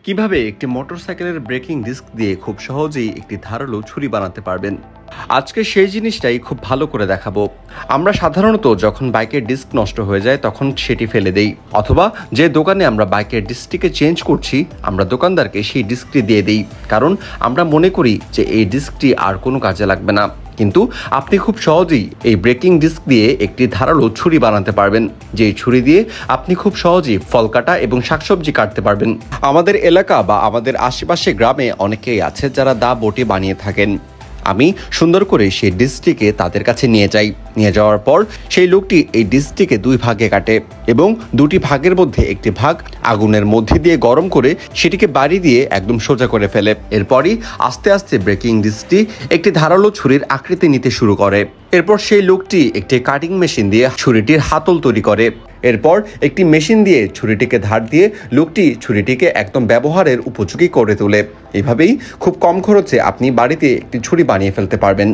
কিভাবে একটি মোটরসাইকেলের ব্রেকিং ডিস্ক দিয়ে খুব সহজেই একটি ধারালো ছুরি বানাতে পারবেন। আজকে সেই জিনিসটাই খুব ভালো করে দেখাবো। আমরা সাধারণত যখন বাইকের ডিস্ক নষ্ট হয়ে যায় তখন সেটি ফেলে দেই, অথবা যে দোকানে আমরা বাইকের ডিস্কটিকে চেঞ্জ করছি আমরা দোকানদারকে সেই ডিস্কটি দিয়ে দিই, কারণ আমরা মনে করি যে এই ডিস্কটি আর কোনো কাজে লাগবে না। কিন্তু আপনি খুব সহজেই এই ব্রেকিং ডিস্ক দিয়ে একটি ধারালো ছুরি বানাতে পারবেন, যেই ছুরি দিয়ে আপনি খুব সহজেই ফল কাটা এবং শাকসবজি কাটতে পারবেন। আমাদের এলাকা বা আমাদের আশেপাশে গ্রামে অনেকেই আছে যারা দা বটি বানিয়ে থাকেন। আমি সুন্দর করে সেই ডিস্কটিকে তাদের কাছে নিয়ে যাই। নিয়ে যাওয়ার পর সেই লোকটি এই ডিস্কটিকে দুই ভাগে কাটে এবং দুটি ভাগের মধ্যে একটি ভাগ আগুনের মধ্যে দিয়ে গরম করে সেটিকে বাড়ি দিয়ে একদম সোজা করে ফেলে। এরপরই আস্তে আস্তে ব্রেকিং ডিস্কটি একটি ধারালো ছুরির আকৃতি নিতে শুরু করে। এরপর সেই লোকটি একটি কাটিং মেশিন দিয়ে ছুরিটির হাতল তৈরি করে। এরপর একটি মেশিন দিয়ে ছুরিটিকে ধার দিয়ে লোকটি ছুরিটিকে একদম ব্যবহারের উপযোগী করে তোলে। এভাবেই খুব কম খরচে আপনি বাড়িতে একটি ছুরি বানিয়ে ফেলতে পারবেন।